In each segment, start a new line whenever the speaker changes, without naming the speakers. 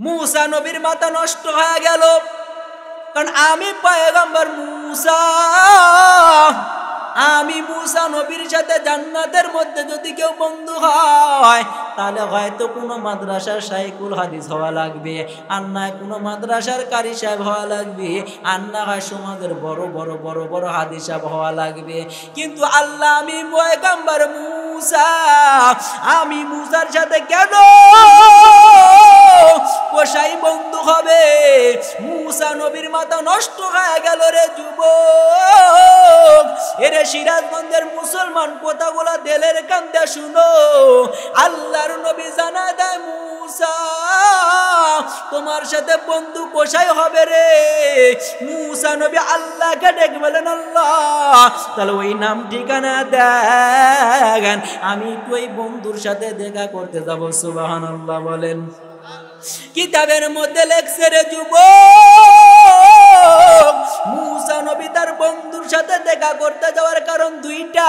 मूसा नबीर माथा नष्ट हয়ে গেল কারণ আমি পয়গম্বর मूसा আমি मूसा নবীর সাথে জান্নাতের মধ্যে যদি কেউ বন্ধু হয় তাহলে হয়তো কোনো মাদ্রাসার শাইখুল হাদিস হওয়া লাগবে আর না কোনো মাদ্রাসার কারি সাহেব হওয়া লাগবে আর না হয় সমাজের বড় বড় বড় বড় হাদিস সাহেব হওয়া লাগবে কিন্তু আল্লাহ আমি পয়গম্বর मूसा আমি मूसाর সাথে কেন কোশাই বন্ধু হবে मूसा নবীর মাথা নষ্ট হয়ে গেল রে যুবক এরে সিরাজগঞ্জের মুসলমান কথাগুলো দিলের কান্দে শুনো আল্লাহর নবী জানা দেয় मूसा তোমার সাথে বন্ধু কোশাই হবে রে मूसा নবী আল্লাহকে ডেকে বলেন আল্লাহ তাহলে ওই নাম ঠিকানা দেন আমি ওই বন্ধুর সাথে দেখা করতে যাব সুবহানাল্লাহ বলেন কিতাবের মধ্যে লেখছে রে যুবক मूसा নবী তার বন্ধুর সাথে দেখা করতে যাওয়ার কারণ দুইটা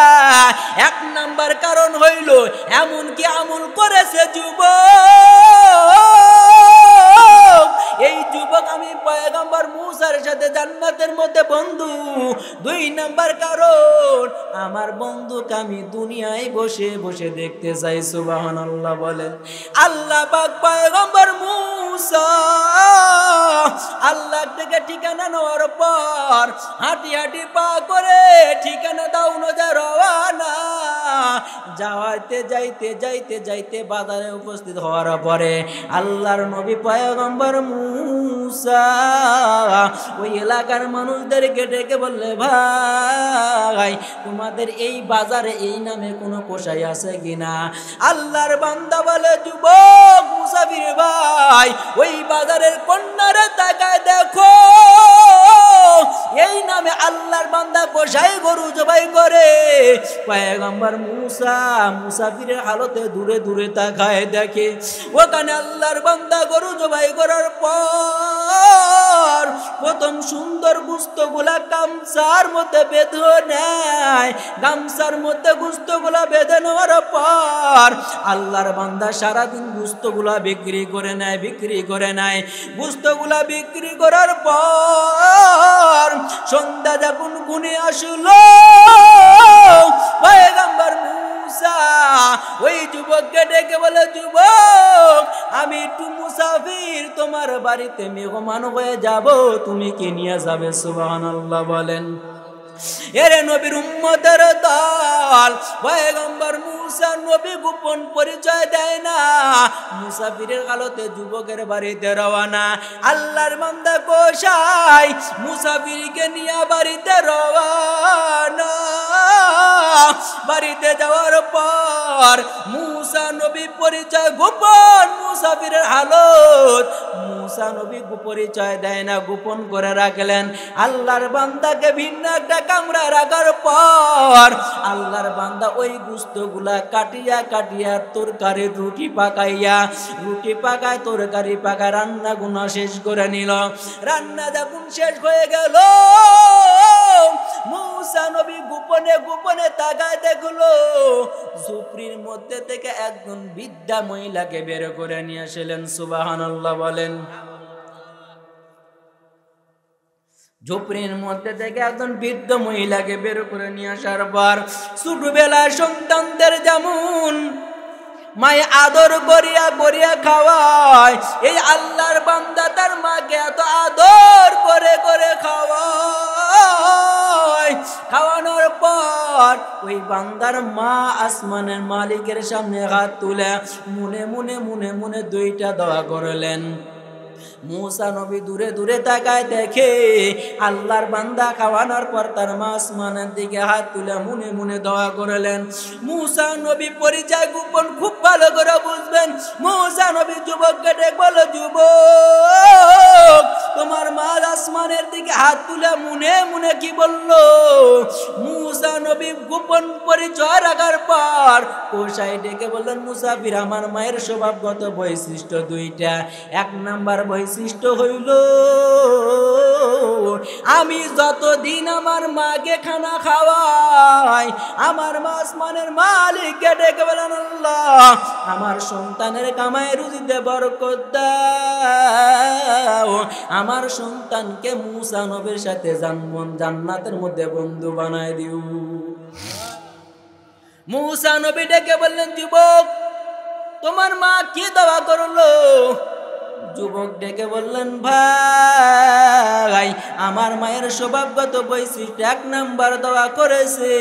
এক নাম্বার কারণ হইল এমন কি আমল করেছে যুবক এই যুবক আমি পয়গম্বর मूसाর সাথে জান্নাতের মধ্যে বন্ধু দুই নাম্বার কারণ আমার বন্ধুকে আমি দুনিয়ায় বসে বসে দেখতে চাই সুবহানাল্লাহ বলেন আল্লাহ পাক পয়গম্বর मूसा আল্লাহ থেকে ঠিকানা নেওয়ার পর হাঁটি হাঁটি পা করে ঠিকানা দাও অনুযায়ী রওয়ানা যাওয়াতে যাইতে যাইতে যাইতে বাজারে উপস্থিত হওয়ার পরে আল্লাহর নবী পয়গম্বর मूसा ওই এলাকার মানুষদেরকে ডেকে বললে ভাই তোমাদের এই বাজারে এই নামে কোনো কোশাই আছে কিনা আল্লাহর বান্দা বলে যুবক মুসাফির ভাই ওই বাজারের কন্যারে তাকায় দেখো এই নামে আল্লাহর বান্দা কোশাই গরু জবাই করে পয়গম্বর मूसा মুসাফিরের হালতে দূরে দূরে তাকায় দেখে ওখানে আল্লাহর বান্দা গরু জবাই করার পর প্রথম সুন্দর গোশতগুলা গামছার মধ্যে বেঁধে নেয় গামছার মধ্যে গোশতগুলা বেঁধে নেওয়ার পর আল্লাহর বান্দা সারাদিন গোশতগুলা বিক্রি করে নেয় গোশতগুলা বিক্রি করার পর সন্ধ্যা যখন গুনে আসলো পয়গম্বর मूसा ওই যুবককে ডেকে বলে যুবক আমি একটু মুসাফির তোমার বাড়িতে মেহমান হয়ে যাব তুমি কি নিয়ে যাবে সুবহানাল্লাহ বলেন এরে নবীর উম্মতের দল পয়গম্বর मूसा নবী গোপন পরিচয় দেয় না মুসাফিরের হালতে যুবকের বাড়িতে রওনা আল্লাহর বান্দা কোশাই মুসাফিরকে নিয়ে বাড়িতে রওনা বাড়িতে যাওয়ার পর मूसा নবী পরিচয় গোপন মুসাফিরের হালত मूसा নবী পরিচয় দেয় না গোপন করে রাখলেন আল্লাহর বান্দাকে ভিন্ন একটা কামরা রাখার পর আল্লাহর বান্দা ওই গোশতগুলা কাটিয়া কাটিয়া তরকারি রুটি পাকায় তরকারি পাকায় রান্না গুনা শেষ করে নিল রান্না যখন শেষ হয়ে গেল मूसा নবী গোপনে গোপনে তাকায় দেখলো ঝুপড়ির মধ্যে থেকে একজন বৃদ্ধা মহিলাকে বের করে নিয়ে আসলেন সুবহানাল্লাহ বলেন ঝুপড়ির মধ্যে থেকে একজন বৃদ্ধ মহিলাকে বের করে নিয়ে আসার পর ছোটবেলায় সন্তানদের যেমন মায়ে আদর করিয়া করিয়া খাওয়ায় এই আল্লাহর বান্দা তার মাকে এত আদর করে করে খাওয়ানোর পর ওই বান্দার মা আসমানের মালিকের সামনে হাত তুলে মনে মনে মনে মনে দুইটা দোয়া করলেন मूसा নবী দূরে দূরে তাকায় দেখে আল্লাহর বান্দা খাওয়ানোর পর তার মা আসমানের দিকে হাত তুলে মনে মনে দোয়া করলেন मूसा নবী পরিচয় গোপন খুব ভালো করে বুঝবেন मूसा নবী যুবককে ডেকে বলে যুবক তোমার মা আসমানের দিকে হাত তুলে মনে মনে কি বললো मूसा নবী গোপন পরিচয় রাখার পর কোশাই ডেকে বললেন মুসাফির আমার মায়ের স্বভাবগত বৈশিষ্ট্য দুইটা এক নাম্বার বৈশিষ্ট্য হইল আমি যতদিন আমার মাকে খানা খাওয়াই আমার মা আসমানের মালিককে ডেকে বলেন আল্লাহ আমার সন্তানের কামাই রুজিতে বরকত দাও আমার সন্তানকে মুসা নবীর সাথে জান্নাতের মধ্যে বন্ধু বানায় দিও। মুসা নবী ডেকে বললেন, যুবক তোমার মা কি দোয়া করলো? যুবক ডেকে বললেন, ভাই আমার মায়ের স্বভাবগত বৈশিষ্ট্য 1 নাম্বার দোয়া করেছে।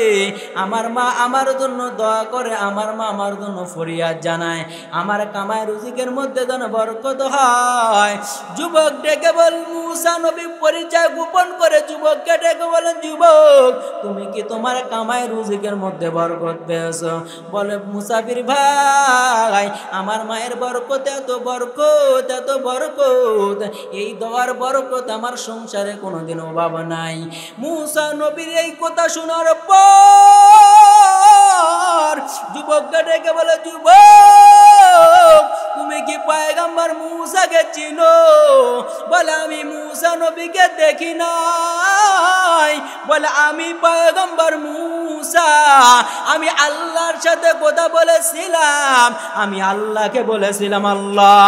আমার মা আমার জন্য দোয়া করে, আমার মা আমার জন্য ফরিয়াদ জানায়, আমার কামায় রুজিকের মধ্যে যেন বরকত হয়। যুবক ডেকে বল, মুসা নবী পরিচয় গোপন করে যুবককে ডেকে বলেন, যুবক তুমি কি তোমার কামায় রুজিকের মধ্যে বরকত পেয়েছো? বলে, মুসাফির ভাই আমার মায়ের বরকত এত বরকত, এত বরকত, এই দোয়ার বরকত আমার সংসারে কোনোদিন অভাব নাই। মুসা নবীর এই কথা শোনার পর যুবককে ডেকে বলে, যুবক তুমি কি পয়গম্বর মুসাকে চিনো? বলে, আমি মুসা নবীকে দেখি নাই। বলে, আমি পয়গম্বর মুসা, আমি আল্লাহর সাথে কথা বলেছিলাম, আমি আল্লাহকে বলেছিলাম, আল্লাহ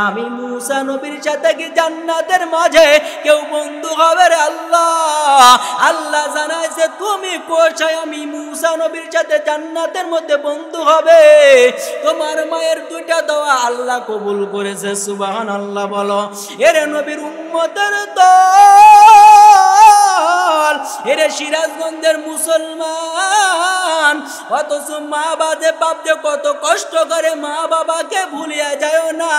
আমি মুসা নবীর সাথে কি জান্নাতের মাঝে কেউ বন্ধু হবে রে আল্লাহ? আল্লাহ জানাইছে তুমি কোথায়, আমি মুসা নবীর সাথে জান্নাতের মধ্যে বন্ধু হবে। তোমার মায়ের 2টা দোয়া আল্লাহ কবুল করেছে, সুবহানাল্লাহ বলো। এরে নবীর উম্মতের দল, এরে সিরাজগঞ্জের মুসলমান, অথচ মা বাদে বাপদে কত কষ্ট করে মা বাবাকে ভুলিয়া যায় না।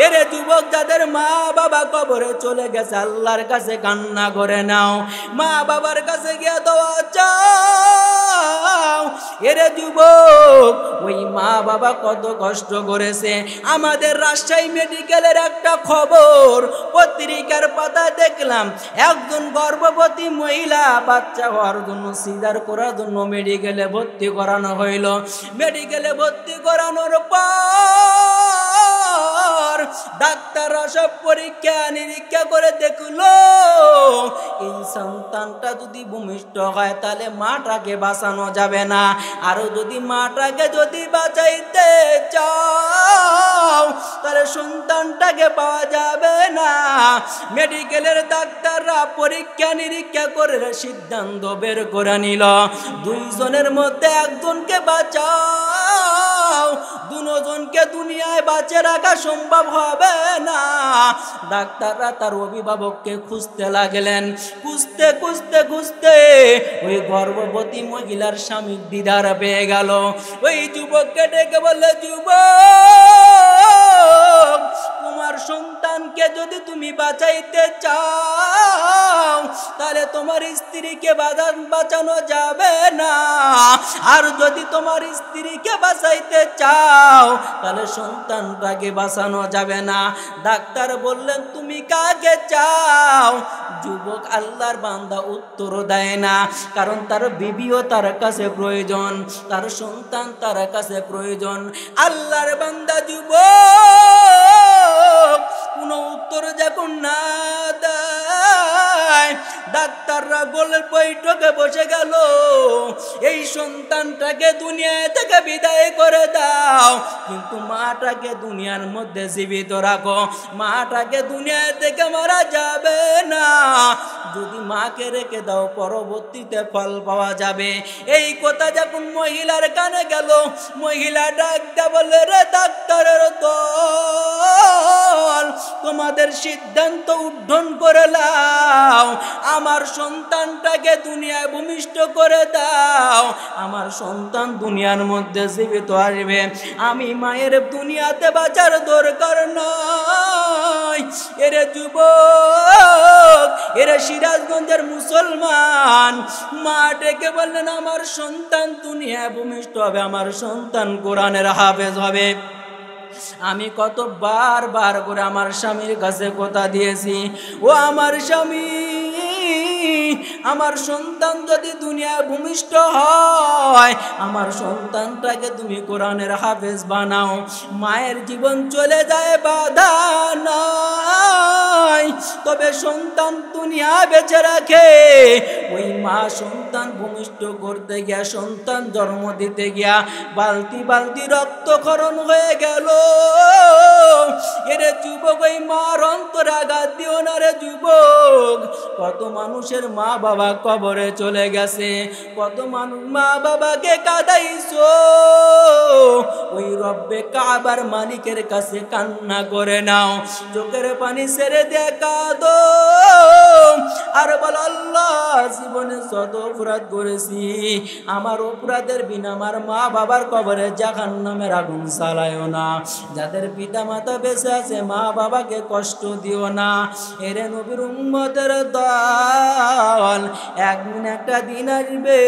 এরে যুবক যাদের মা বাবা কবরে চলে গেছে আল্লাহর কাছে কান্না করে নাও, মা বাবার কাছে গিয়ে দোয়া চাও। এরে যুবক ওই মা বাবা কত কষ্ট করেছে। আমাদের রাজশাহী মেডিকেলের একটা খবর পত্রিকার পাতায় দেখলাম, একজন গর্ভবতী মহিলা বাচ্চা হওয়ার জন্য সিজার করার জন্য মেডিকেলে ভর্তি করানো হইল। মেডিকেলে ভর্তি করানোর পর ডাক্তাররা সব পরীক্ষা নিরীক্ষা করে দেখলো এই সন্তানটা যদি ভূমিষ্ঠ হয় তাহলে মাটাকে বাঁচানো যাবে না, আরো যদি মাটাকে যদি বাঁচাইতে চাও তাহলে সন্তানটাকে পাওয়া যাবে না। মেডিকেলের ডাক্তাররা পরীক্ষা নিরীক্ষা করে সিদ্ধান্ত বের করে নিল 2 জনের মধ্যে 1 জনকে বাঁচাও, 2 জনকে দুনিয়ায় বাঁচে রাখা সম্ভব হবে না। ডাক্তাররা তার অভিভাবককে খুঁজতে লাগলেন, খুঁজতে খুঁজতে খুঁজতে ওই গর্ভবতী মহিলার স্বামীর দিদার পেয়ে গেল। ওই যুবককে ডেকে বললে, যুবক তোমার সন্তানকে যদি তুমি বাঁচাইতে চাও তাহলে তোমার স্ত্রীকে বাঁচানো যাবে না, আর যদি তোমার স্ত্রীকে বাঁচাইতে চাও তাহলে সন্তানটাকে বাঁচানো যাবে না। ডাক্তার বললেন, তুমি কাকে চাও? যুবক আল্লাহর বান্দা উত্তর দেয় না, কারণ তার বিবিও তার কাছে প্রয়োজন, তার সন্তান তার কাছে প্রয়োজন। আল্লাহর বান্দা যুবক কোনো উত্তর যখন না দেয়, ডাক্তাররা গোলের বৈঠকে বসে গেল, এই সন্তানটাকে দুনিয়া থেকে বিদায় করে দাও, কিন্তু মাটাকে দুনিয়ার মধ্যে জীবিত রাখো, মাটাকে দুনিয়া থেকে মারা যাবে না। যদি মাকে রেখে দাও পরবর্তীতে ফল পাওয়া যাবে। এই কথা যখন মহিলার কানে গেল, মহিলা ডাকতে বলে, রে ডাক্তারের দল, তোমাদের সিদ্ধান্ত উদ্ধন করে নাও, আমার সন্তানটাকে দুনিয়ায় ভূমিষ্ঠ করে দাও, আমার সন্তান দুনিয়ার মধ্যে জীবিত আসবে, আমি মায়ের দুনিয়াতে বাঁচার দরকার নয়। এরে যুবক, এরে সিরাজগঞ্জের মুসলমান, মা ডেকে বললেন, আমার সন্তান দুনিয়ায় ভূমিষ্ঠ হবে, আমার সন্তান কোরআনের হাফেজ হবে। আমি কত বার করে আমার স্বামীর কাছে কথা দিয়েছি, ও আমার স্বামী, আমার সন্তান যদি দুনিয়ায় ভূমিষ্ঠ হয়, আমার সন্তানটাকে তুমি কোরআনের হাফেজ বানাও, মায়ের জীবন চলে যায় বাধা নাই, তবে সন্তান দুনিয়া বেঁচে রাখে। ওই মা সন্তান সন্তান ভূমিষ্ঠ করতে গিয়া, সন্তান জন্ম দিতে গিয়া বালতি বালতি রক্তক্ষরণ হয়ে গেল। এরে যুবক, ওই মার অন্তরে আঘাত দিও না রে যুবক। কত মানুষের মা বাবা কবরে চলে গেছে, কত মানুষ মা বাবাকে কাঁদাইছো। ওই রব্বে কাবার মালিকের কাছে কান্না করে নাও, চোখের পানি ছেড়ে দিয়ে কাঁদো আর বল, আল্লাহ জীবনে যত অপরাধ করেছি, আমার অপরাধের বিনা আমার মা বাবার কবরে জাহান্নামের আগুন জ্বালায়ও না। যাদের পিতা মাতা বেঁচে আছে, মা বাবাকে কষ্ট দিও না। এরে নবীর উম্মতের দল, একদিন একটা দিন আসবে,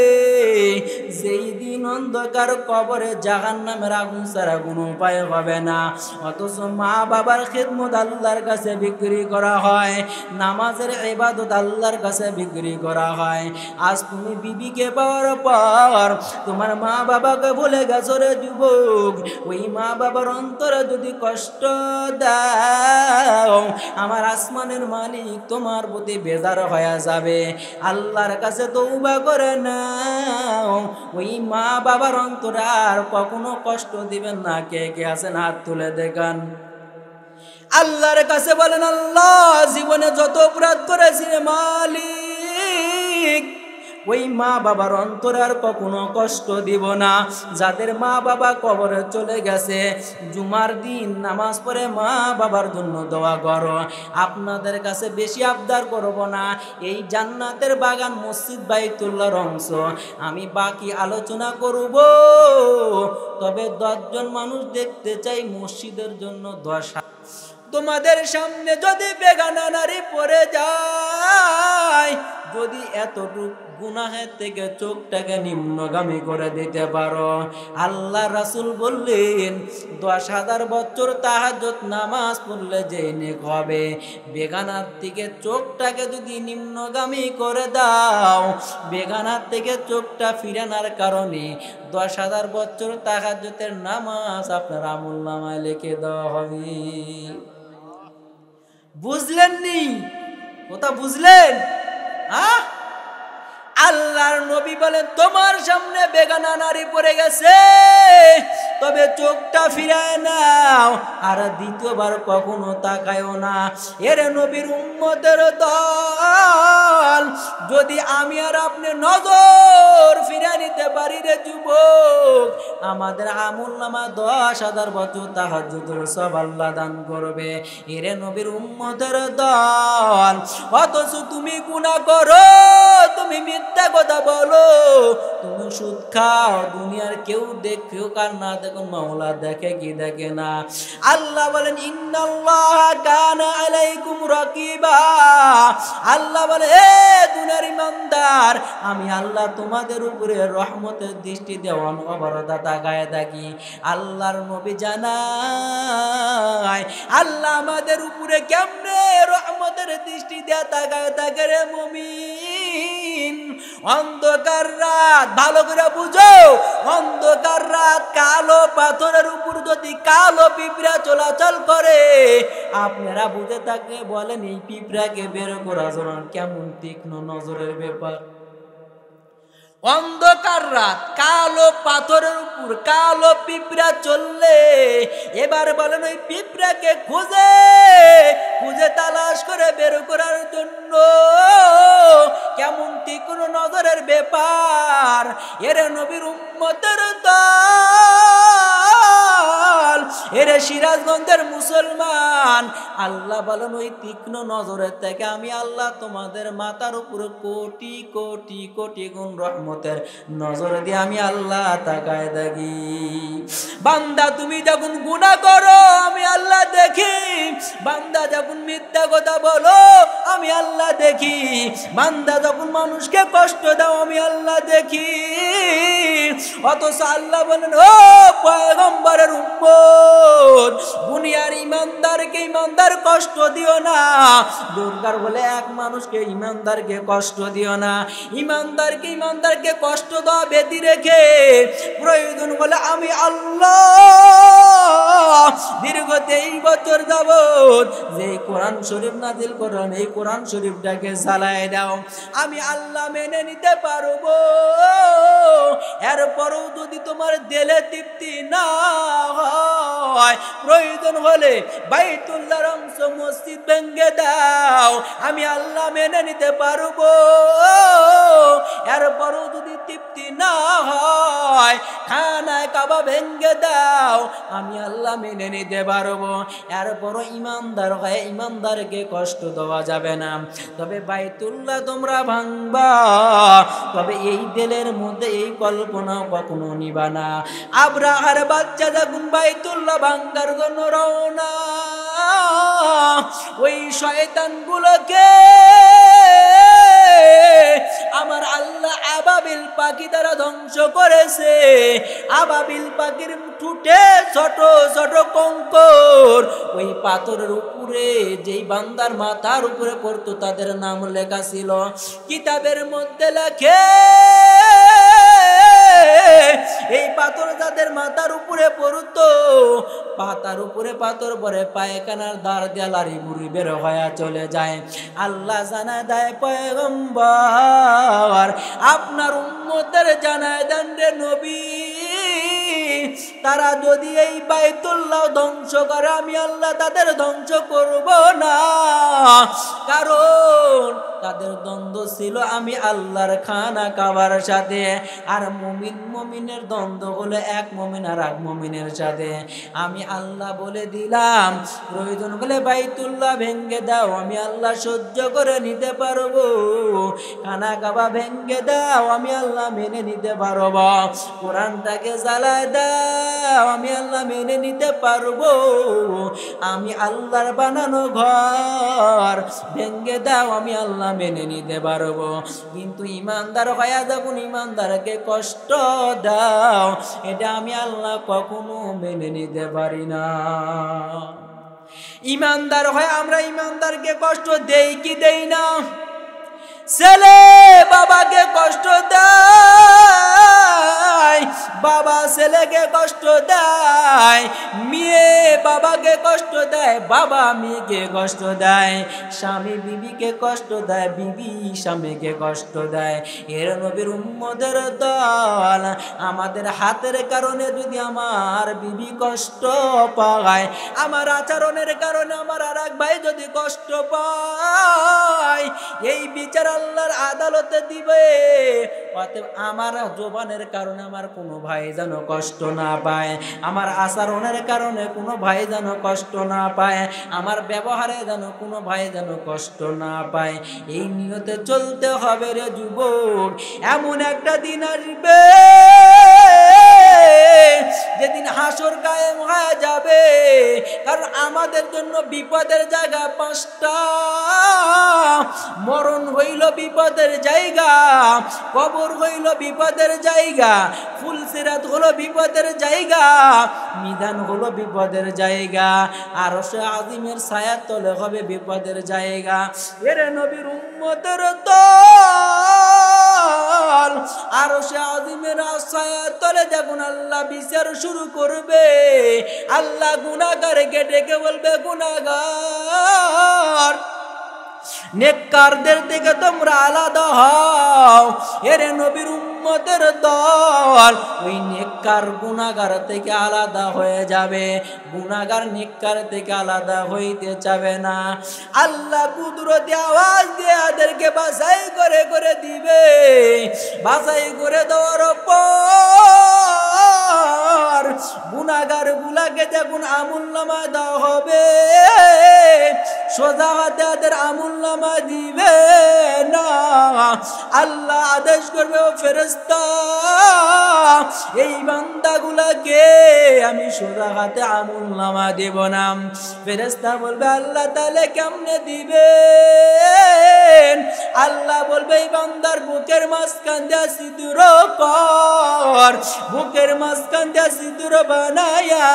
যেই দিন অন্ধকার কবরে জাহান্নামের আগুন ছাড়া কোনো উপায় হবে না। অথচ মা বাবার খিদমত আল্লাহর কাছে বিক্রি করা হয়, নামাজের ইবাদত আল্লাহর কাছে বিক্রি করা হয়। আজ তুমি বিবিকে পাওয়ার পর তোমার মা বাবাকে ভুলে গেছো রে যুবক। ওই মা বাবার অন্তরে যদি কষ্ট দাও, আমার আসমানের মালিক তোমার প্রতি বেজার হয়ে যাবে। আল্লাহর কাছে তওবা করে নাও, ওই মা বাবার অন্তরে আর কখনো কষ্ট দিবেন না। কে কে আছেন হাত তুলে দেখান। আল্লাহর কাছে বলেন, আল্লাহ জীবনে যত অপরাধ করেছি মালিক, ওই মা বাবার অন্তরে আর কখনো কষ্ট দিব না। যাদের মা বাবা কবরে চলে গেছে, জুমার দিন নামাজ পড়ে মা বাবার জন্য দোয়া করো। আপনাদের কাছে বেশি আবদার করব না, এই জান্নাতের বাগান মসজিদ বাইতুল্লাহর অংশ, আমি বাকি আলোচনা করব। তবে 10 জন মানুষ দেখতে চাই মসজিদের জন্য 10। তোমাদের সামনে যদি বেগানা নারী পড়ে যায়, যদি এতটুকু গুনাহের থেকে চোখটাকে নিম্নগামী করে দিতে পারো, আল্লাহ রাসূল বললেন 10,000 বছর তাহাজ্জুদ নামাজ পড়লে যে নেক হবে, বেগানার থেকে চোখটাকে যদি নিম্নগামী করে দাও, বেগানার থেকে চোখটা ফিরানোর কারণে 10,000 বছর তাহাজ্জুদের নামাজ আপনার আমলনামায় লিখে দেওয়া হবে। বুঝলেন নি কথা? বুঝলেন? হ্যাঁ, আল্লাহর নবী বলেন, তোমার সামনে বেগানা নারী পড়ে গেছে, তবে চোখটা ফিরায় নাও, আর দ্বিতীয়বার কখনো তাকায়ও না। এর নবীর উম্মতের দল, যদি আমি আর আপনি নজর ফিরে নিতে পারি রে যুবক, আমাদের আমলনামা 10,000 বছর তাহাজ্জুদের সওয়াব আল্লাহ দান করবে। এর নবীর উম্মতের দল, অথচ তুমি গুনাহ করো, তুমি মিথ্যা কথা বলো, তুমি সুদ খাও, দুনিয়ার কেউ দেখেও কার না দেখুন, মাওলা দেখে কি দেখে না। আল্লাহ বলেন, ইন্নাল্লাহা কানা আলাইকুম রাকিবা। আল্লাহ বলে, হে দুনিয়ার ইমানদার, আমি আল্লাহ তোমাদের উপরে রহমতের দৃষ্টি দেওয়ান অবরদা তাকায় থাকি। আল্লাহর নবী জানায়, আল্লাহ আমাদের উপরে কেমনে রহমতের দৃষ্টি দেয়া তাকায় থাকে রে মুমিন। অন্ধকার রাত, ভালো করে বুঝো, অন্ধকার রাত কালো পাথরের উপর যদি কালো পিঁপড়া চলাচল করে, আপনারা বুঝে থাকলে বলেন এই পিঁপড়াকে বের করা জন্য কেমন তীক্ষ্ণ নজরের ব্যাপার। অন্ধকার রাত কালো পাথরের উপর কালো পিঁপড়া চললে, এবার বলেন ওই পিঁপড়াকে খুঁজে খুঁজে তালাশ করে বের করার জন্য কেমন তীক্ষ্ণ নজরের ব্যাপার। এর নবীর উম্মতের দল, এর সিরাজগঞ্জের মুসলমান, আল্লাহ বলেন ওই তীক্ষ্ণ নজরের থেকে আমি আল্লাহ তোমাদের মাথার উপরে কোটি কোটি কোটি গুণ রহমতের নজর দিয়ে আমি আল্লাহ তাকায় থাকি। বান্দা তুমি যখন গুনাহ করো আমি আল্লাহ দেখি, বান্দা যখন মিথ্যা কথা বলো আমি আল্লাহ দেখি, বান্দা যখন মানুষকে কষ্ট দাও আমি আল্লাহ দেখি। অথচ আল্লাহ বলেন, ও পয়গম্বরের উম্মত, দুনিয়ার ইমানদারকে ইমানদার কষ্ট দিও না। দুর্গার বলে এক মানুষকে ইমানদারকে কষ্ট দিও না। ইমানদারকে কষ্ট দেওয়া ব্যতি রেখে প্রয়োজন বলে আমি আল্লাহ দীর্ঘ 23 বছর যাবত যে কোরআন শরীফ নাজিল করলাম এই কোরআন শরীফটাকে জ্বালায় দাও, আমি আল্লাহ মেনে নিতে পারবো। এরপরও যদি তোমার দিলে তৃপ্তি না হয়, প্রয়োজন হলে বাইতুল্লাহর অংশ মসজিদ ভেঙে দাও, আমি আল্লাহ মেনে নিতে পারবো। এরপরও যদি তৃপ্তি না হয়, খানায় কাবা ভেঙে দাও, আমি আল্লাহ মেনে নিতে পারবো। এরপরও ইমানদার হয়, ইমানদারকে কষ্ট দেওয়া যাবে না। তবে বাইতুল্লাহ তোমরা ভাঙবা, তবে এই দিলের মধ্যে এই কল্পনা কখনো নিবা না। আব্রাহার বাচ্চা যখন বাইতুল্লাহ ভাঙার জন্য রওনা, ওই শয়তানগুলোকে আমার আল্লাহ আবাবিল পাখি দ্বারা ধ্বংস করেছে। আবাবিল পাখির ঠুটে ছোট ছোট কঙ্কর ওই পাথরের উপরে যেই বান্দার মাথার উপরে পড়তো তাদের নাম লেখা ছিল। কিতাবের মধ্যে লেখে এই পাথর যাদের মাথার উপরে পড়তো, পাতার উপরে পাথর পরে পায়খানার দ্বার দিয়ে লারি বুড়ি বের হয়ে চলে যায়। আল্লাহ জানায় দেয় পয়গম্বর, আপনার উম্মতের জানায় দেন রে নবী, তারা যদি এই বাইতুল্লাহ ধ্বংস করে আমি আল্লাহ তাদের ধ্বংস করব না। কারণ তাদের দ্বন্দ্ব ছিল আমি আল্লাহর খানা কাবার সাথে, আর মুমিনের দ্বন্দ্ব হলো এক মুমিন আর এক মুমিনের সাথে। আমি আল্লাহ বলে দিলাম প্রয়োজন হলে বাইতুল্লাহ ভেঙে দাও, আমি আল্লাহ সহ্য করে নিতে পারবো। খানা কাবা ভেঙে দাও, আমি আল্লাহ মেনে নিতে পারবো। কোরআনটাকে জ্বালায় দাও, আমি আল্লাহ মেনে নিতে পারবো। আমি আল্লাহর বানানো ঘর ভেঙে দাও, আমি আল্লাহ মেনে নিতে পারবো। কিন্তু ইমানদার হয়ে যখন ইমানদারকে কষ্ট দাও, এটা আমি আল্লাহ কখনো মেনে নিতে পারি না। ইমানদার হয়ে আমরা ইমানদারকে কষ্ট দেই কি দেই না? ছেলে বাবাকে কষ্ট দেয়, বাবা ছেলেকে কষ্ট দেয়, মেয়ে বাবাকে কষ্ট দেয়, বাবা মেয়েকে কষ্ট দেয়, স্বামী বিবিকে কষ্ট দেয়, বিবি স্বামীকে কষ্ট দেয়। এর নবীর উম্মতের দল, আমাদের হাতের কারণে যদি আমার বিবি কষ্ট পায়, আমার আচরণের কারণে আমার আর এক ভাই যদি কষ্ট পায়, এই বিচার আল্লাহর আদালতে দিবে। অতএব আমার জবানের কারণে আমার কোনো ভাই যেন কষ্ট না পায়, আমার আচরণের কারণে কোনো ভাই যেন কষ্ট না পায়, আমার ব্যবহারে যেন কোনো ভাই যেন কষ্ট না পায়। এই নিয়তে চলতে হবে রে যুবক। এমন একটা দিন আসবে যেদিন হাসর কায়েম হয়ে যাবে। কারণ আমাদের জন্য বিপদের জায়গা 5টা। মরণ হইল বিপদের জায়গা, কবর হইল বিপদের জায়গা, ফুলসিরাত হলো বিপদের জায়গা, মিজান হলো বিপদের জায়গা, আরশে আজিমের ছায়ার তলে হবে বিপদের জায়গা। এর নবীর উম্মতের দল আরশে আজিমের ছায়ার তলে যখন আল্লাহ বিচার শুরু করবে, আল্লাহ গুনাহগারকে ডেকে বলবে, গুনাহগার নেককারদের থেকে তোমরা আলাদা হও। এর নবীর উম্মতের দল ওই নেককার গুনাহগার থেকে আলাদা হয়ে যাবে, গুনাহগার নেককার থেকে আলাদা হইতে চাবে না। আল্লাহ কুদরতি আওয়াজ দিয়ে এদেরকে বাছাই করে করে দিবে। বাছাই করে দেওয়ার পর গুনাহগার গুলাকে যখন আমুলনামা দেওয়া হবে, সোজা হাতে তাদের আমুলনামা দিবে না। আল্লাহ আদেশ করবে, ও ফেরেশতা এই বান্দাগুলাকে আমি সোজা হাতে আমুলনামা দেব না। ফেরেশতা বলবে, আল্লাহ তাহলে কেমনে দিবেন? আল্লাহ বলবে, এই বান্দার বুকের মাঝখান দিয়া সিঁদুর কর, বুকের মাঝখান দিয়া সিঁদুর বানায়া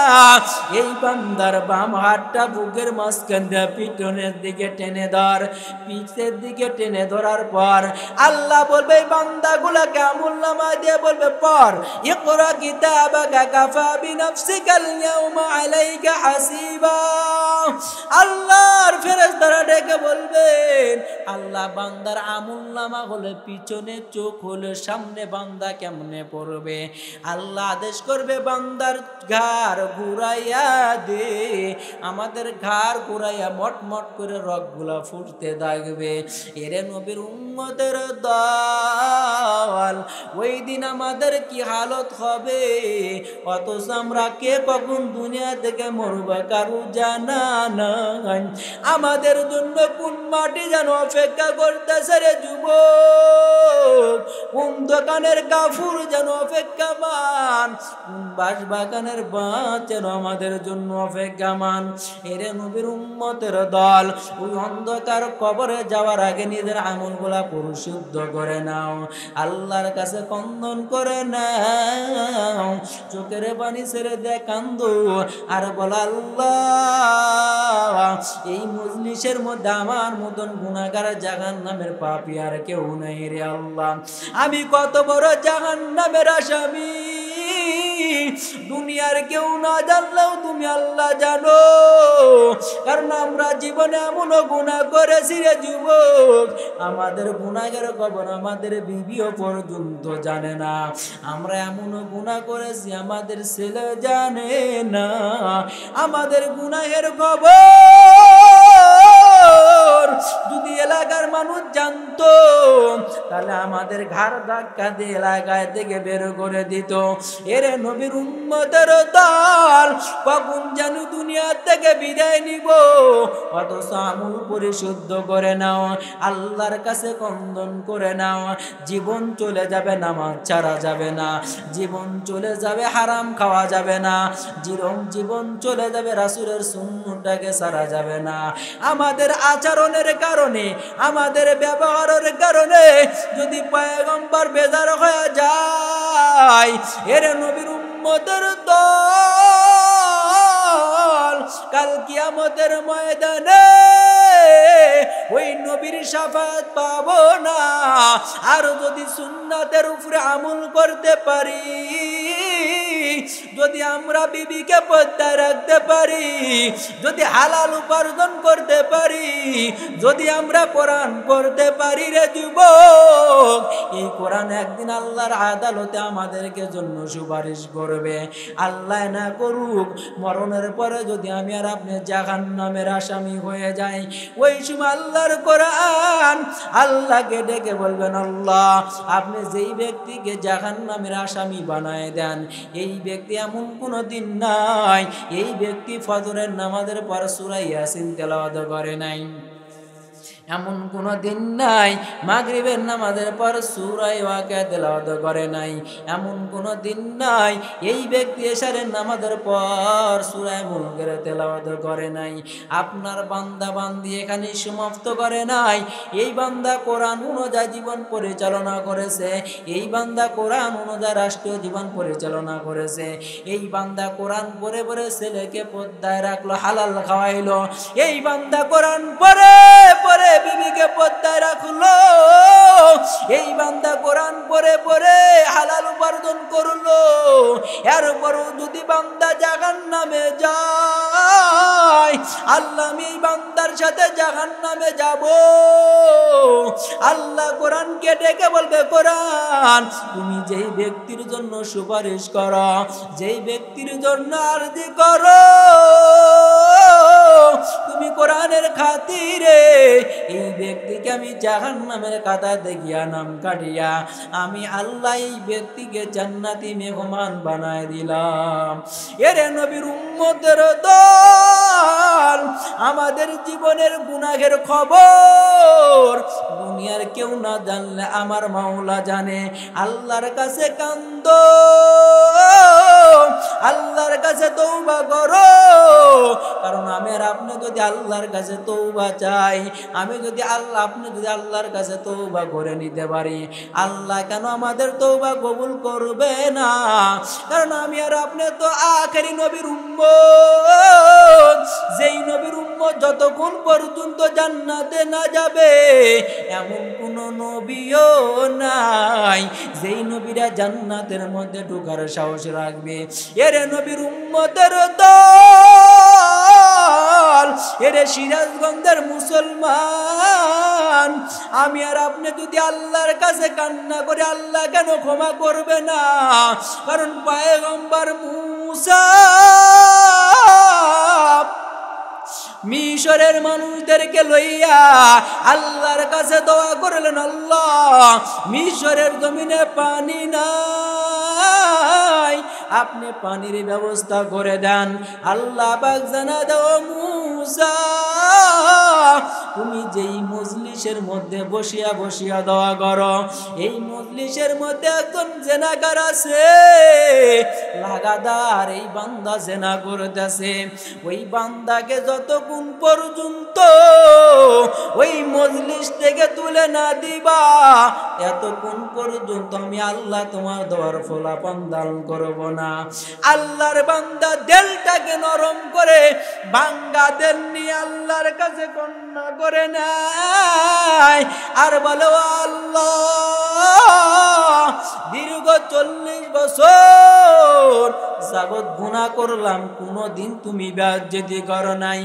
এই বান্দার বাম হাতটা বুকের মাঝখান দিয়া পিছনের দিকে টেনে ধর। পিছের দিকে টেনে ধরার পর আল্লাহ বলবে, এই বান্দাগুলাকে আমুলনামা দিয়ে বলবে, পড়, ইকরা কিতাবাকা কাফা বিনাফসিকাল ইয়াউমা আলাইকা হাসিবা। আল্লাহর ফেরেশতারা ডেকে বলবেন, আল্লাহ বান্দার আমুলনামা হলে পিছনে, চোখ হলে সামনে, বান্দা কেমনে পড়বে? আল্লাহ আদেশ করবে, বান্দার ঘাড় ঘুরাইয়া দে। আমাদের ঘাড় ঘুরাইয়া মটমট করে রগগুলা ফুটতে থাকবে। এরে নবীর উম্মতের দল, ওই দিন আমাদের কি হালত হবে? অথচ আমরা কে কখন দুনিয়া থেকে মরব কারু জানা নাই। আমাদের জন্য কোন মাটি যেন অপেক্ষা করতেছে রে যুবক, কোন দোকানের কাফুর যেন অপেক্ষামান, কোন বাঁশবাগানের বাঁশ যেন আমাদের জন্য অপেক্ষামান। এরে নবীর উম্মতের দল, ওই অন্ধকার কবরে যাওয়ার আগে নিজের আমলগুলা পরিশুদ্ধ করে নাও, আল্লাহর কাছে কন্দন করে নাও, চোখের পানি ছেড়ে দে, কান্দো আর বল, আল্লাহ এই মজলিসের মধ্যে আমার মতন গুনাহগার জাহান্নামের পাপী আর কেউ নাই রে আল্লাহ। আমি কত বড় জাহান্নামের আসামি, দুনিয়ার কেউ না জানলেও তুমি আল্লাহ জানো। কারণ আমরা জীবনে এমন গুনাহ করেছি রে যুবক, আমাদের গুনাহের খবর আমাদের বিবিও পর্যন্ত জানে না। আমরা এমন গুনাহ করেছি আমাদের ছেলে জানে না। আমাদের গুনাহের খবর যদি এলাকার মানুষ জানতো, তাহলে আমাদের ঘাড় ধাক্কা দিয়ে এলাকায় থেকে বের করে দিত। এরে নবীর উম্মতের দল, কখন যেন দুনিয়া থেকে বিদায় নিব, অথচ আমল পরিশুদ্ধ করে নাও, আল্লাহর কাছে কন্দন করে নাও। জীবন চলে যাবে নামাজ ছাড়া যাবে না, জীবন চলে যাবে হারাম খাওয়া যাবে না, জীবন চলে যাবে রাসূলের সুন্নতটাকে ছাড়া যাবে না। আমাদের আচরণের কারণে, আমাদের ব্যবহারের কারণে যদি পয়গম্বর বেজার হয়ে যায়, এর নবীর উম্মতের দল কাল কিয়ামতের ময়দানে ওই নবীর শাফাত পাবো না। আর যদি সুন্নাতের উপরে আমল করতে পারি, যদি আমরা বিবিকে পর্দায় রাখতে পারি, যদি হালাল উপার্জন করতে পারি, যদি আমরা কোরআন পড়তে পারি রে যুবক, এই কোরআন একদিন আল্লাহর আদালতে আমাদেরকে জন্য সুপারিশ করবে। আল্লাহ না করুক, মরণের পরে যদি আমি আর আপনি জাহান্নামের আসামি হয়ে যাই, ওই সময় আল্লাহর কোরআন আল্লাহকে ডেকে বলবেন, আল্লাহ আপনি যেই ব্যক্তিকে জাহান্নামের আসামি বানায় দেন, এই ব্যক্তি এমন কোনো দিন নাই এই ব্যক্তি ফজরের নামাজের পর সূরা ইয়াসিন তেলাওয়াত করে নাই, এমন কোনো দিন নাই মাগরিবের নামাজের পর সূরা ওয়াকিয়া তেলাওয়াত করে নাই, এমন কোনো দিন নাই এই ব্যক্তি এশারের নামাজের পর সূরা মুলকের তেলাওয়াত করে নাই। আপনার বান্দা বান্দি এখানে সমাপ্ত করে নাই, এই বান্দা কোরআন অনুযায়ী জীবন পরিচালনা করেছে, এই বান্দা কোরআন অনুযায়ী রাষ্ট্রীয় জীবন পরিচালনা করেছে, এই বান্দা কোরআন পড়ে পড়ে ছেলেকে পর্দায় রাখলো, হালাল খাওয়াইলো, এই বান্দা কোরআন পড়ে পড়ে বিবিকে পর্দায় রাখলো, এই বান্দা কোরআন পড়ে পড়ে হালাল উপার্জন করলো। এরপরও যদি বান্দা জাহান্নামে যায়, আল্লাহ আমি এই বান্দার সাথে জাহান্নামে যাব। আল্লাহ কোরআনকে ডেকে বলবে, কোরআন তুমি যেই ব্যক্তির জন্য সুপারিশ করো, যেই ব্যক্তির জন্য আরজি করো, তুমি কোরআনের খাতিরে এই ব্যক্তিকে আমি জাহান্নামের কাতার থেকে লিখিয়া নাম কাটিয়া আমি আল্লাহ এই ব্যক্তিকে জান্নাতি মেহমান বানায় দিলাম। এরে নবীর উম্মতের দল, আমাদের জীবনের গুনাহের খবর দুনিয়ার কেউ না জানলে আমার মাওলা জানে। আল্লাহর কাছে কান্দো, আল্লাহর কাছে তওবা করো, কারণ আমি আর আপনি যদি আল্লাহর কাছে তওবা চাই, আপনি যদি আল্লাহর কাছে তওবা করে নিতে পারি, আল্লাহ কেন আমাদের তওবা কবুল করবে না? কারণ আমি আর আপনি তো আখেরি নবীর উম্মত। যেই নবীর উম্মত যতক্ষণ পর্যন্ত জান্নাতে না যাবে এমন কোন নবীও নাই যেই নবীরা জান্নাতের মধ্যে ঢোকার সাহস রাখবে। এরে নবীর উম্মতের দল, এরে সিরাজগঞ্জের মুসলমান, আমি আর আপনি যদি আল্লাহর কাছে কান্না করে আল্লাহ কেন ক্ষমা করবে না? কারণ পয়গম্বর মূসা মিশরের মানুষদেরকে লইয়া আল্লাহর কাছে দোয়া করলেন, আল্লাহ মিশরের জমিনে পানি নাই, আপনি পানির ব্যবস্থা করে দেন। আল্লাহ পাক জানা দাও মূসা, তুমি যেই মজলিসের মধ্যে বসিয়া বসিয়া দোয়া করো, এই মজলিসের মধ্যে একজন জেনাকার আছে, লাগাতার এই বান্দা জেনা করতেছে। ওই বান্দাকে যতক্ষণ পর্যন্ত ওই মজলিস থেকে তুলে না দিবা এতক্ষণ পর্যন্ত আমি আল্লাহ তোমার দোয়ার ফলাফল দান করব না। আল্লাহর বান্দা দিলটাকে নরম করে ভাঙ্গা দিল নিয়ে আল্লাহর কাছে কান্না করে নাই আর বলো, আল্লাহ দীর্ঘ 40 বছর যাবত গুনাহ করলাম, কোনদিন তুমি বেয়াজ্জতি করো নাই,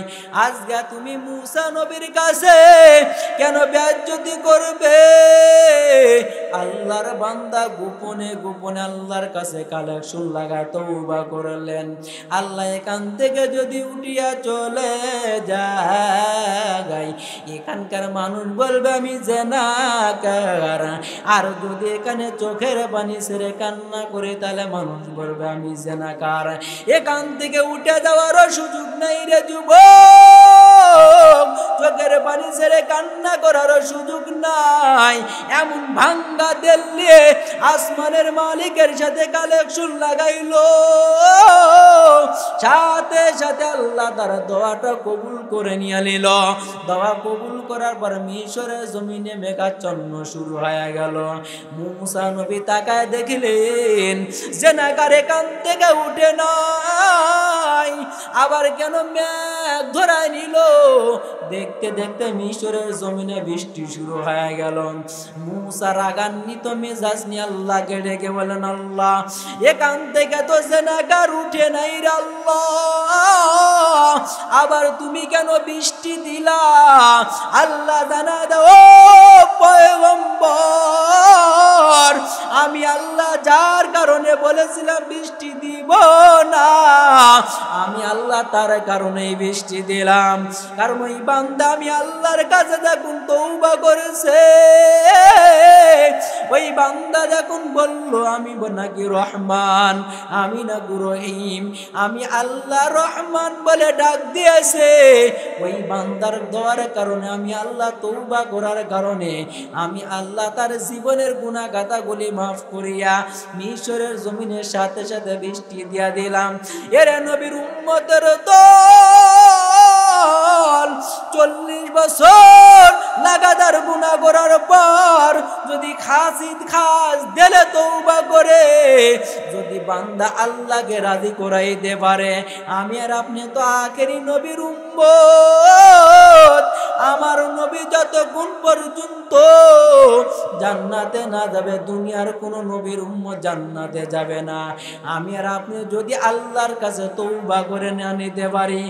আজকে তুমি মূসা নবীর কাছে কেন বেয়াজ্জতি করবে? আল্লাহর বান্দা গোপনে গোপনে আল্লাহর কাছে কালেকশন লাগা তওবা করলেন। আল্লাহ এখান থেকে যদি উঠিয়া চলে যায় এখানকার মানুষ বলবে আমি জেনাকার, আর যদি এখানে চোখের পানি ছেড়ে কান্না করে তাহলে মানুষ বলবে আমি জেনাকার। এখান থেকে উঠে যাওয়ারও সুযোগ নাই রে যুবক, চোখের পানি ছেড়ে কান্না করারও সুযোগ নাই। এমন ভাঙ্গা দিল নিয়ে আসমানের মালিকের সাথে কালেকশন লাগাইলো, সাথে সাথে আল্লাহ তার দোয়াটা কবুল করে নিয়ে নিল। দোয়া কবুল করার পর মিশরের জমিনে মেঘাচ্ছন্ন শুরু হয়ে গেল। মূসা নবী তাকায় দেখলেন জেনাকার এখান থেকে উঠে নাই, আবার কেন মেঘ ধরায় নিল। দেখতে দেখতে মিশরের জমিনে বৃষ্টি শুরু হয়ে গেল। মূসা রাগান্বিত মেজাজ নিয়ে আল্লাহকে ডেকে বলেন, আল্লাহ এখান থেকে তো জেনাকার উঠে নাই রে আল্লাহ, আবার তুমি কেন বৃষ্টি দিলা? আল্লাহ জানা দাও পয়গম্বর, আমি আল্লাহ যার কারণে বলেছিলাম বৃষ্টি দিব না, আমি আল্লাহ তার কারণে বৃষ্টি দিলাম। কারণ ওই বান্দা আমি আল্লাহর কাছে যখন তওবা করেছে, ওই বান্দা যখন বলল আমি নাকি রহমান, আমি নাকি রহিম, আমি আল্লাহ রহমান বলে ডাক দিয়েছে, ওই বান্দার দোয়ার কারণে আমি আল্লাহ তওবা করার কারণে আমি আল্লাহ তার জীবনের গুনাহ গাতাগুলি মাফ করিয়া মিশরের জমিনের সাথে সাথে বৃষ্টি দিয়া দিলাম। এরে নবীর উম্মতের দল 40 বছর লাগাতার গুনাহ করার পর যদি খাস দিলে তওবা করে যদি বান্দা আল্লাহকে রাজি করাইতে পারে, আমি আর আপনি তো আখেরি নবীর উম্মত। আমার নবী যতক্ষণ পর্যন্ত জান্নাতে না যাবে দুনিয়ার কোন নবীর উম্মত জান্নাতে যাবে না। আমি আর আপনি যদি আল্লাহর কাছে তওবা করে না নিতে পারি,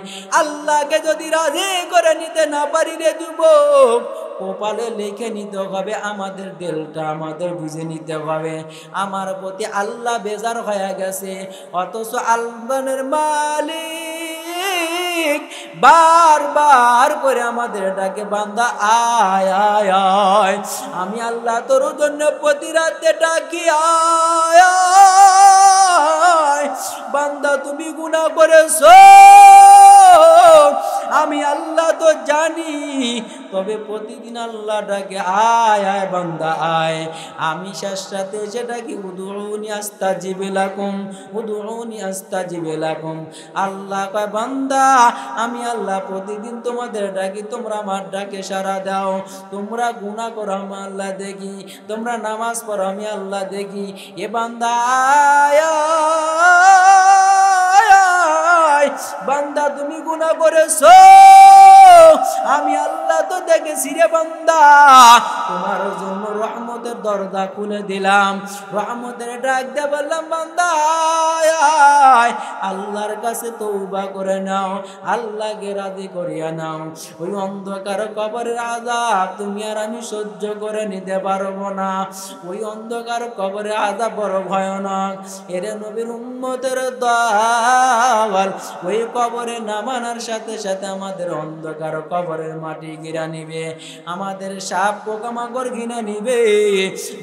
আল্লাহকে যদি রাজি করে নিতে না পারি রে যুবক, কপালে লিখে নিতে হবে, আমাদের দিলটা আমাদের বুঝে নিতে হবে আমার প্রতি আল্লাহ বেজার হয়ে গেছে, অথচ আল্লাহর মালিক মালিক বারবার করে আমাদের ডাকে, বান্দা আয় আয় আয়। আমি আল্লাহ তোর জন্য প্রতি রাতে ডাকি আয় আয়। বান্দা তুমি গুনাহ করেছো, আমি আল্লাহ তো জানি, তবে প্রতিদিন আল্লাহ ডাকে আয় আয় বান্দা আয়। আমি শেষ রাতে এসে ডাকি উদুউনি আস্তাজিব লাকুম, উদুউনি আস্তাজিব লাকুম। আল্লাহ কয় বান্দা আমি আল্লাহ প্রতিদিন তোমাদের ডাকি, তোমরা আমার ডাকে সাড়া দাও। তোমরা গুনাহ করো আমি আল্লাহ দেখি, তোমরা নামাজ পড়ো আমি আল্লাহ দেখি। এ বান্দা আয় আয়। বান্দা তুমি গুনাহ করেছো, আমি আল্লাহ তো দেখেছি রে বান্দা। তোমার জন্য রহমতের দরজা খুলে দিলাম, রহমতের ডাক দিয়ে বললাম বান্দা আয়। আল্লাহর কাছে তওবা করে নাও, আল্লাহকে রাজি করিয়া নাও। ওই অন্ধকার কবরের আযাব তুমি আর আমি সহ্য করে নিতে পারবো না। ওই অন্ধকার কবরের আযাব বড় ভয়ানক। এর নবীর উম্মতের দল ওই কবরে নামানোর সাথে সাথে আমাদের অন্ধকার কবরের মাটি ঘিরা নিবে, আমাদের সাপ পোকামাকড় ঘিরে নিবে।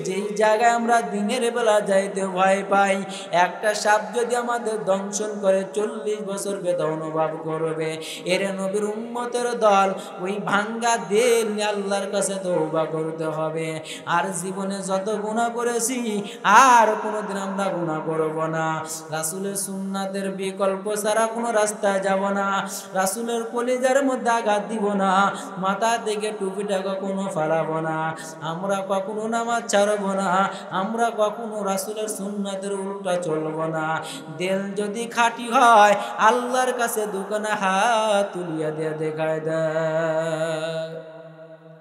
যেই জায়গায় আমরা দিনের বেলা যাইতে ভয় পাই, একটা সাপ যদি আমাদের দংশন করে 40 বছর বেদনা অনুভব করবে। এর নবীর উম্মতের দল ওই ভাঙ্গা দিল নিয়ে আল্লাহর কাছে তওবা করতে হবে। আর জীবনে যত গুনাহ করেছি আর কোনোদিন আমরা গুনাহ করব না। রাসূলের সুন্নাতের বিকল্প ছাড়া কোনো রাস্তায় যাব না। রাসূলের কলিজার মধ্যে আঘাত দিব না। মাথা থেকে টুপিটা কখনো ফালাবো না। আমরা কখনো নামাজ ছাড়ব না। আমরা কখনো রাসূলের সুন্নাতের উল্টা চলবো না। দিল যদি খাঁটি হয় আল্লাহর কাছে দুখানা হাত তুলিয়া দিয়ে দেখায় দেয়।